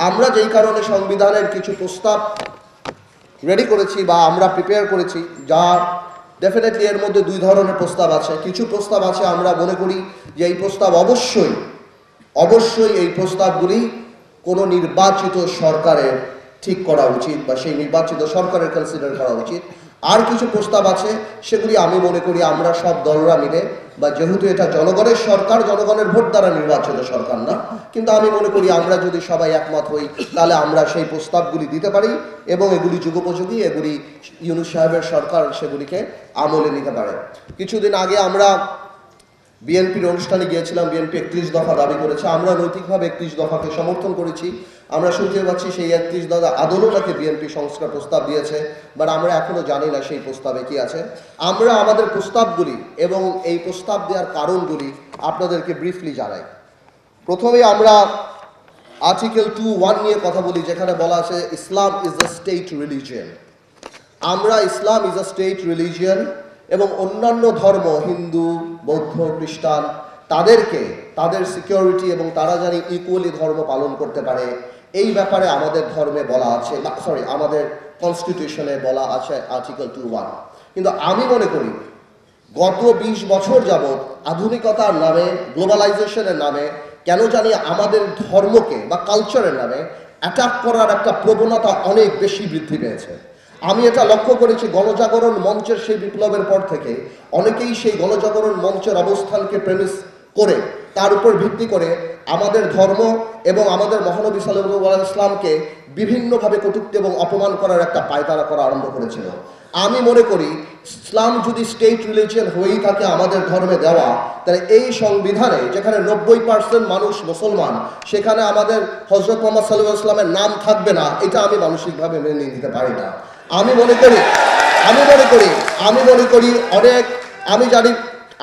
আমরা যেই কারণে সংবিধানের কিছু প্রস্তাব রেডি করেছি বা আমরা প্রিপেয়ার করেছি, যার ডেফিনেটলি এর মধ্যে দুই ধরনের প্রস্তাব আছে। কিছু প্রস্তাব আছে আমরা মনে করি যে এই প্রস্তাব অবশ্যই এই প্রস্তাবগুলি কোনো নির্বাচিত সরকারের ঠিক করা উচিত বা সেই নির্বাচিত সরকারের কনসিডার করা উচিত। আর কিছু প্রস্তাব আছে সেগুলি আমি মনে করি আমরা সব দলরা মিলে, বা যেহেতু এটা জনগণের সরকার, জনগণের ভোট দ্বারা নির্বাচিত সরকার না, কিন্তু আমি মনে করি আমরা যদি সবাই একমত হই তাহলে আমরা সেই প্রস্তাবগুলি দিতে পারি এবং এগুলি যুগোপযোগী, এগুলি ইউনূস সাহেবের সরকার সেগুলিকে আমলে নিতে পারে। কিছুদিন আগে আমরা বিএনপির অনুষ্ঠানে গিয়েছিলাম। বিএনপি 31 দফা দাবি করেছে, আমরা নৈতিকভাবে 31 দফাকে সমর্থন করেছি। আমরা শুনতে পাচ্ছি সেই 31 দফা আদলও নাকি বিএনপি সংস্কার প্রস্তাব দিয়েছে, বাট আমরা এখনো জানি না সেই প্রস্তাবে কি আছে। আমরা আমাদের প্রস্তাবগুলি এবং এই প্রস্তাব দেওয়ার কারণগুলি আপনাদেরকে ব্রিফলি জানাই। প্রথমে আমরা আর্টিকেল 2(1) নিয়ে কথা বলি, যেখানে বলা আছে ইসলাম ইজ দ্য স্টেট রিলিজিয়ন। আমরা ইসলাম ইজ আ স্টেট রিলিজিয়ন এবং অন্যান্য ধর্ম, হিন্দু, বৌদ্ধ, খ্রিস্টান, তাদের সিকিউরিটি এবং তারা জানি ইকুয়ালি ধর্ম পালন করতে পারে, এই ব্যাপারে আমাদের ধর্মে বলা আছে, আমাদের কনস্টিটিউশনে বলা আছে আর্টিকেল 2(1). কিন্তু আমি মনে করি গত 20 বছর যাবৎ আধুনিকতার নামে, গ্লোবালাইজেশনের নামে কেন জানি আমাদের ধর্মকে বা কালচারের নামে অ্যাটাক করার একটা প্রবণতা অনেক বেশি বৃদ্ধি পেয়েছে। আমি এটা লক্ষ্য করেছি গণজাগরণ মঞ্চের সেই বিপ্লবের পর থেকে অনেকেই সেই গণজাগরণ মঞ্চের অবস্থানকে প্রেমিস করে, তার উপর ভিত্তি করে আমাদের ধর্ম এবং আমাদের মহানবী সাল্লাল্লাহু আলাইহি ওয়াসাল্লামকে বিভিন্নভাবে কটূক্তি এবং অপমান করার একটা পায়তারা করা আরম্ভ করেছিল। আমি মনে করি ইসলাম যদি স্টেট রিলিজিয়ন হয়েই থাকে আমাদের ধর্মে দেওয়া, তাহলে এই সংবিধানে যেখানে 90% মানুষ মুসলমান, সেখানে আমাদের হযরত মুহাম্মদ সাল্লাল্লাহু আলাইহি ওয়াসাল্লামের নাম থাকবে না, এটা আমি মানসিকভাবে মেনে নিতে পারি না। আমি মনে করি অনেক,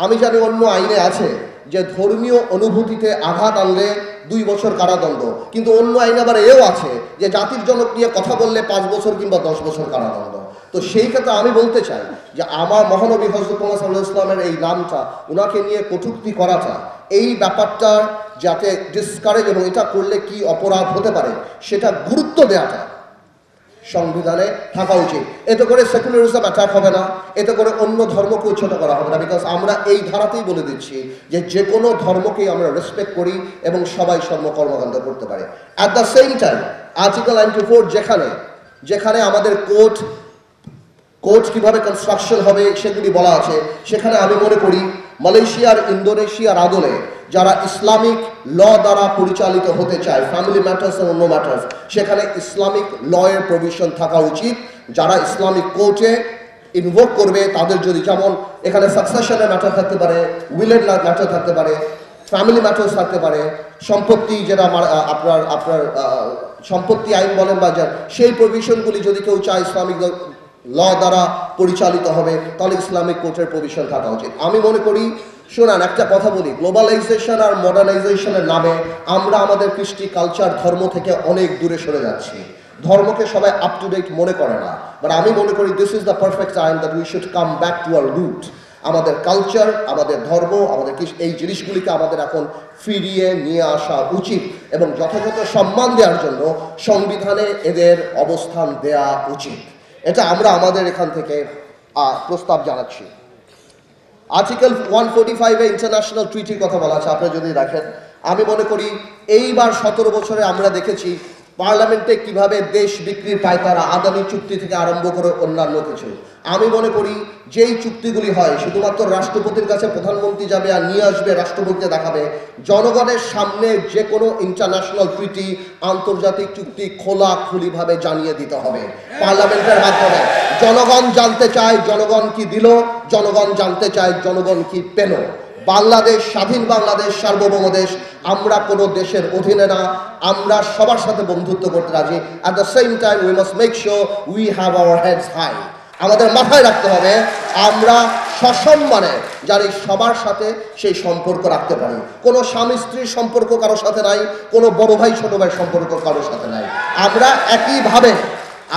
আমি জানি অন্য আইনে আছে যে ধর্মীয় অনুভূতিতে আঘাত আনলে 2 বছর কারাদণ্ড, কিন্তু অন্য আইন আবার এও আছে যে জাতির জনক নিয়ে কথা বললে 5 বছর কিংবা 10 বছর কারাদণ্ড। তো সেই ক্ষেত্রে আমি বলতে চাই যে আমার মহানবী হযরত মুহাম্মদ সাল্লাল্লাহু আলাইহি ওয়াসাল্লামের এই নামটা, ওনাকে নিয়ে কটূক্তি করাটা, এই ব্যাপারটা যাতে ডিসকারেজ এবং এটা করলে কি অপরাধ হতে পারে সেটা গুরুত্ব দেওয়াটা সংবিধানে থাকা উচিত। এতে করে সেকুলারিজম অ্যাটাক হবে না, এতে করে অন্য ধর্মকেও ছোট করা হবে না, বিকজ আমরা এই ধারাতেই বলে দিচ্ছি যে কোনো ধর্মকেই আমরা রেসপেক্ট করি এবং সবাই কর্মকাণ্ড করতে পারে। At the same time article 94 যেখানে আমাদের কোর্ট কিভাবে কনস্ট্রাকশন হবে সেগুলি বলা আছে, সেখানে আমি মনে করি মালয়েশিয়ার, ইন্দোনেশিয়ার আদলে যারা ইসলামিক ল দ্বারা পরিচালিত হতে চায়, ফ্যামিলি ম্যাটার্স এবং অন্য ম্যাটার্স, সেখানে ইসলামিক লয়ের প্রভিশন থাকা উচিত। যারা ইসলামিক কোর্টে ইনভোক করবে তাদের যদি, যেমন এখানে সাকসেশনের ম্যাটার থাকতে পারে, উইলের ম্যাটার থাকতে পারে, ফ্যামিলি ম্যাটার্স থাকতে পারে, সম্পত্তি যেটা আপনার সম্পত্তি আইন বলেন বা সেই প্রভিশনগুলি যদি কেউ চায় ইসলামিক ল দ্বারা পরিচালিত হবে, তাহলে ইসলামিক কোর্টের প্রভিশন থাকা উচিত। আমি মনে করি, শোনান একটা কথা বলি, গ্লোবালাইজেশন আর মডার্নাইজেশনের নামে আমরা আমাদের কৃষ্টি, কালচার, ধর্ম থেকে অনেক দূরে সরে যাচ্ছি। ধর্মকে সবাই আপ টু ডেট মনে করে না, বাট আমি মনে করি this is the perfect time that we should come back to our root. আমাদের কালচার, আমাদের ধর্ম, আমাদের এই জিনিসগুলিকে আমাদের এখন ফিরিয়ে নিয়ে আসা উচিত এবং যথাযথ সম্মান দেওয়ার জন্য সংবিধানে এদের অবস্থান দেওয়া উচিত। এটা আমরা আমাদের এখান থেকে প্রস্তাব জানাচ্ছি। আর্টিকেল 145-এ ইন্টারন্যাশনাল ট্রিটির কথা বলা আছে, আপনি যদি দেখেন, আমি মনে করি এইবার 17 বছরে আমরা দেখেছি পার্লামেন্টে কিভাবে দেশ বিক্রির পায়তারা, আদানি চুক্তি থেকে আরম্ভ করে অন্যান্য কিছু। আমি মনে করি যেই চুক্তিগুলি হয় শুধুমাত্র রাষ্ট্রপতির কাছে প্রধানমন্ত্রী যাবে আর নিয়ে আসবে, রাষ্ট্রপতিকে দেখাবে। জনগণের সামনে যে কোনো ইন্টারন্যাশনাল ট্রিটি, আন্তর্জাতিক চুক্তি খোলাখুলিভাবে জানিয়ে দিতে হবে পার্লামেন্টের মাধ্যমে। জনগণ জানতে চায় জনগণ কি দিল, জনগণ জানতে চায় জনগণ কি পেল। বাংলাদেশ স্বাধীন, বাংলাদেশ সার্বভৌম দেশ, আমরা কোনো দেশের অধীনে না, আমরা সবার সাথে বন্ধুত্ব করতে রাজি। At the same time we must make sure we have our heads high. আমাদের মাথায় রাখতে হবে আমরা সসম্মানে যারা সবার সাথে সেই সম্পর্ক রাখতে পারি। কোনো স্বামী স্ত্রীর সম্পর্ক কারোর সাথে নাই, কোনো বড় ভাই ছোট ভাইয়ের সম্পর্ক কারোর সাথে নাই। আমরা একইভাবে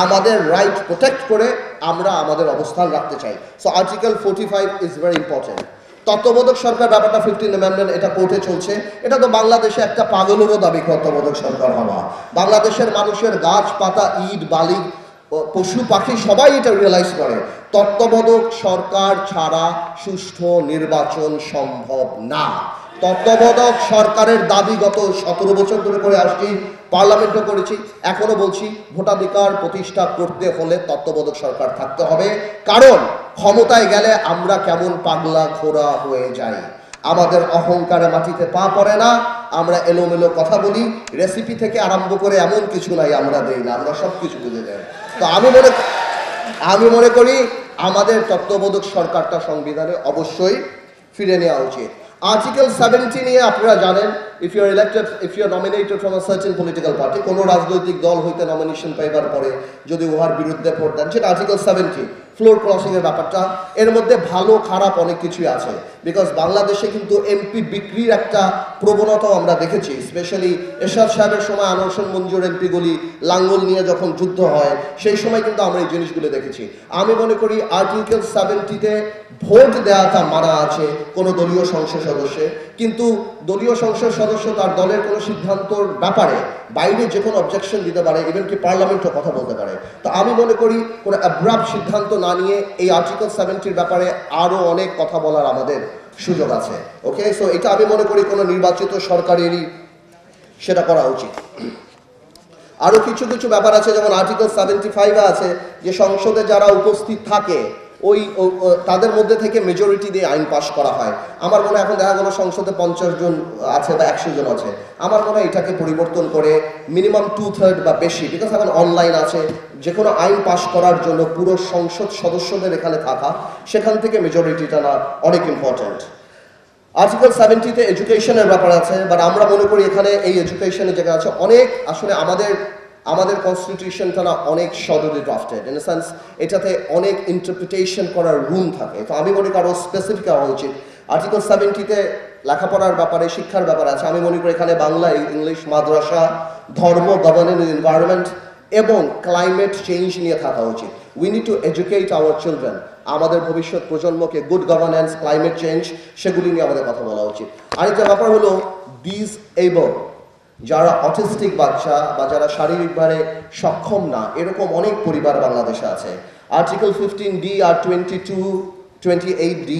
আমাদের রাইট প্রোটেক্ট করে আমরা আমাদের অবস্থান রাখতে চাই। So article 45 is very important. তত্ত্বাবধায়ক সরকার ব্যাপারটা 15 অ্যামেন্ডমেন্ট এটা কোর্টে চলছে। এটা তো বাংলাদেশে একটা পাগলেরও দাবি তত্ত্বাবধায়ক সরকার হওয়া। বাংলাদেশের মানুষের গাছপাতা, ইট, বালি, পশু পাখি সবাই এটা রিয়েলাইজ করে তত্ত্বাবধায়ক সরকার ছাড়া সুষ্ঠু নির্বাচন সম্ভব না। তত্ত্বাবধায়ক সরকারের দাবি গত 17 বছর ধরে করে আসছি, পার্লামেন্টও করেছি, এখনো বলছি ভোটাধিকার প্রতিষ্ঠা করতে হলে তত্ত্বাবধায়ক সরকার থাকতে হবে। কারণ ক্ষমতায় গেলে আমরা কেমন পাগলা ঘোড়া হয়ে যাই, আমাদের অহংকারে মাটিতে পা পড়ে না, আমরা এলোমেলো কথা বলি, রেসিপি থেকে আরম্ভ করে এমন কিছু নাই আমরা দেই না, আমরা সব কিছু বুঝে যাই। তো আমি মনে করি আমাদের তত্ত্বাবধায়ক সরকারটা সংবিধানে অবশ্যই ফিরে নেওয়া উচিত। আর্টিকেল 70 নিয়ে আপনারা জানেন, if you are elected, if you are nominated from a certain political party, কোনো রাজনৈতিক দল হইতে নমিনেশন পাইবার পরে যদি উহার বিরুদ্ধে ভোট দেন, সেটা আর্টিকেল 70 ফ্লোর ক্রসিং এর ব্যাপারটা। এর মধ্যে ভালো খারাপ অনেক কিছুই আছে, বিকজ বাংলাদেশে কিন্তু এমপি বিক্রির একটা প্রবণতাও আমরা দেখেছি। স্পেশালি এরশাদ সাহেবের সময় আনোয়ার মঞ্জুর এমপিগুলি লাঙ্গল নিয়ে যখন যুদ্ধ হয়, সেই সময় কিন্তু আমরা এই জিনিসগুলো দেখেছি। আমি মনে করি আর্টিকেল 70-তে ভোট দেওয়াটা মানা আছে কোনো দলীয় সংসদ সদস্যে, কিন্তু দলীয় সংসদ সদস্য তার দলের কোনো সিদ্ধান্তর ব্যাপারে বাইরে যে কোনো অবজেকশন দিতে পারে, ইভেন কি পার্লামেন্টও কথা বলতে পারে। তো আমি মনে করি কোনো অ্যাব্রাপ্ট সিদ্ধান্ত না নিয়ে এই আর্টিকেল 70-র ব্যাপারে আরও অনেক কথা বলার আমাদের সুযোগ আছে। ওকে, সো এটা আমি মনে করি কোনো নির্বাচিত সরকারেরই সেটা করা উচিত। আরও কিছু কিছু ব্যাপার আছে, যেমন আর্টিকেল 75 আছে যে সংসদে যারা উপস্থিত থাকে ওই তাদের মধ্যে থেকে মেজরিটি দিয়ে আইন পাস করা হয়। আমার মনে হয় এখন দেখা গেলো সংসদে 50 জন আছে বা 100 জন আছে, আমার মনে হয় এটাকে পরিবর্তন করে মিনিমাম 2/3 বা বেশি, বিকজ এখন অনলাইন আছে, যে কোনো আইন পাস করার জন্য পুরো সংসদ সদস্যদের এখানে থাকা, সেখান থেকে মেজরিটিটা না অনেক ইম্পর্ট্যান্ট। আর্টিকেল 70-তে এডুকেশনের ব্যাপার আছে, বাট আমরা মনে করি এখানে এই এডুকেশনের জায়গা আছে অনেক, আসলে আমাদের কনস্টিটিউশনটা না অনেক সদরে ড্রাফটেড, ইন দ্য সেন্স এটাতে অনেক ইন্টারপ্রিটেশন করার রুম থাকে। তো আমি মনে করি আরও স্পেসিফিক হওয়া উচিত। আর্টিকেল 70-তে লেখাপড়ার ব্যাপারে, শিক্ষার ব্যাপার আছে, আমি মনে করি এখানে বাংলা, ইংলিশ, মাদ্রাসা, ধর্ম, গভর্নেন্স, এনভায়রনমেন্ট এবং ক্লাইমেট চেঞ্জ নিয়ে থাকা উচিত। We need to educate our children, আমাদের ভবিষ্যৎ প্রজন্মকে গুড গভর্নেন্স, ক্লাইমেট চেঞ্জ, সেগুলি নিয়ে আমাদের কথা বলা উচিত। আরেকটা ব্যাপার হলো ডিসএবল, যারা অটিস্টিক বাচ্চা বা যারা শারীরিকভাবে সক্ষম না, এরকম অনেক পরিবার বাংলাদেশে আছে। আর্টিকেল 15D আর 28D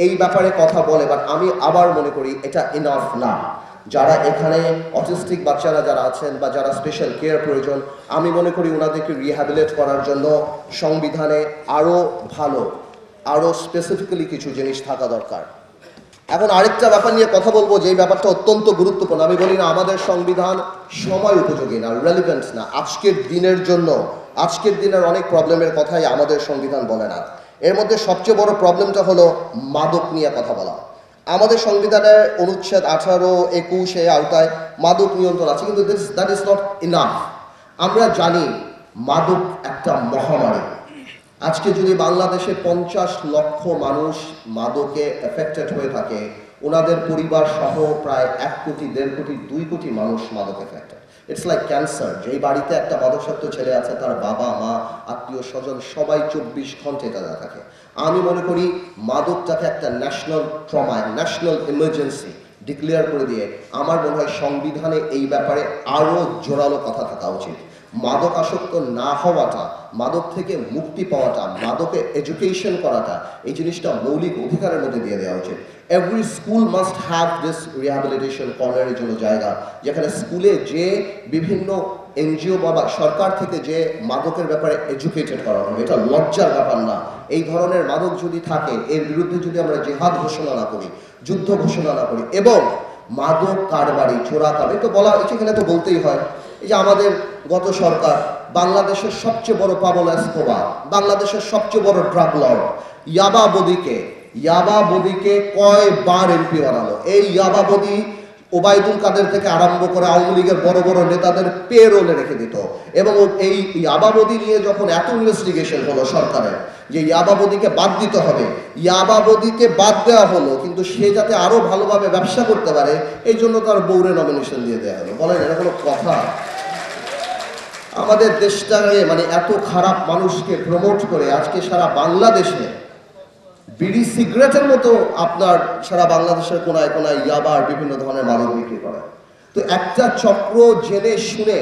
এই ব্যাপারে কথা বলে, বাট আমি আবার মনে করি এটা ইনাফ না। যারা এখানে অটিস্টিক বাচ্চারা যারা আছেন বা যারা স্পেশাল কেয়ার প্রয়োজন, আমি মনে করি ওনাদেরকে রিহ্যাবিলিট করার জন্য সংবিধানে আরও ভালো, আরও স্পেসিফিক্যালি কিছু জিনিস থাকা দরকার। এখন আরেকটা ব্যাপার নিয়ে কথা বলবো, যে ব্যাপারটা অত্যন্ত গুরুত্বপূর্ণ। আমি বলি না আমাদের সংবিধান সময় উপযোগী না, রেলিভেন্ট না আজকের দিনের জন্য। আজকের দিনের অনেক প্রবলেমের কথাই আমাদের সংবিধান বলে না। এর মধ্যে সবচেয়ে বড় প্রবলেমটা হলো মাদক নিয়ে কথা বলা। আমাদের সংবিধানের অনুচ্ছেদ 18, 21 আওতায় মাদক নিয়ন্ত্রণ আছে, কিন্তু দ্যাট ইজ নট ইনাফ। আমরা জানি মাদক একটা মহামারী। আজকে যদি বাংলাদেশে 50 লক্ষ মানুষ মাদকে এফেক্টেড হয়ে থাকে, ওনাদের পরিবার সহ প্রায় 1 কোটি, 1.5 কোটি, 2 কোটি মানুষ মাদক এফেক্টেড। It's like cancer. যেই বাড়িতে একটা মাদকাসক্ত ছেলে আছে, তার বাবা মা, আত্মীয় স্বজন সবাই 24 ঘন্টা এটা থাকে। আমি মনে করি মাদকটাকে একটা national trauma, national emergency declare করে দিয়ে আমার মনে হয় সংবিধানে এই ব্যাপারে আরও জোরালো কথা থাকা উচিত। মাদক আসক্ত না হওয়াটা, মাদক থেকে মুক্তি পাওয়াটা, মাদকে এডুকেশন করাটা, এই জিনিসটা মৌলিক অধিকারের মধ্যে দিয়ে দেওয়া উচিত। Every school must have this rehabilitation কর্নারের জন্য জায়গা, যেখানে স্কুলে যে বিভিন্ন এনজিও বা সরকার থেকে যে মাদকের ব্যাপারে এডুকেটেড করা হবে। এটা লজ্জার ব্যাপার না। এই ধরনের মাদক যদি থাকে, এর বিরুদ্ধে যদি আমরা জেহাদ ঘোষণা না করি, যুদ্ধ ঘোষণা না করি, এবং মাদক কারবারি, চোরা কারবারি তো বলা, এখানে তো বলতেই হয়। এই যে আমাদের গত সরকার বাংলাদেশের সবচেয়ে বড় পাবলো এসকোবার, বাংলাদেশের সবচেয়ে বড় ড্রাগ লর্ড, ইয়াবাবদিকে কয়বার এমপি বানালো। এই ইয়াবাবদি ওবায়দুল কাদের থেকে আরম্ভ করে আওয়ামী লীগের বড় বড় নেতাদের পেরোলে রেখে দিত। এবং এই ইয়াবাবদি নিয়ে যখন এত ইনভেস্টিগেশন হলো সরকারের যে ইয়াবাবদিকে বাদ দিতে হবে, ইয়াবাবদিকে বাদ দেওয়া হলো, কিন্তু সে যাতে আরো ভালোভাবে ব্যবসা করতে পারে এই জন্য তার বউরে নমিনেশন দিয়ে দেওয়া হলো। বলেন এটা কোনো কথা? আমাদের দেশটাকে মানে এত খারাপ মানুষকে প্রমোট করে আজকে সারা বাংলাদেশে বিড়ি সিগারেটের মতো আপনার সারা বাংলাদেশের কোনায় কোনায় ইয়াবা আর বিভিন্ন ধরনের মাদক বিক্রি করে। তো একটা চক্র জেনে শুনে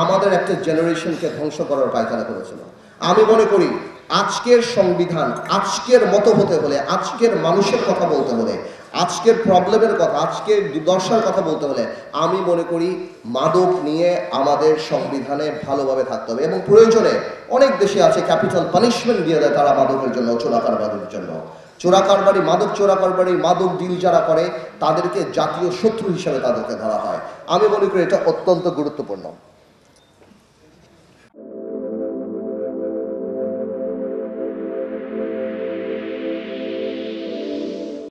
আমাদের একটা জেনারেশনকে ধ্বংস করার পায়খানা করেছিল। আমি মনে করি আজকের সংবিধান আজকের মতো হতে হলে, আজকের মানুষের কথা বলতে হলে, আজকের প্রবলেমের কথা, আজকের দুর্দশার কথা বলতে হলে আমি মনে করি মাদক নিয়ে আমাদের সংবিধানে ভালোভাবে থাকতে হবে। এবং প্রয়োজনে অনেক দেশে আছে ক্যাপিটাল পানিশমেন্ট দিয়ে দেয় তারা মাদকের জন্য, চোরাকারবারির জন্য। চোরাকারবারি, মাদক চোরাকারবারি, মাদক ডিল যারা করে তাদেরকে জাতীয় শত্রু হিসেবে তাদেরকে ধরা হয়। আমি মনে করি এটা অত্যন্ত গুরুত্বপূর্ণ।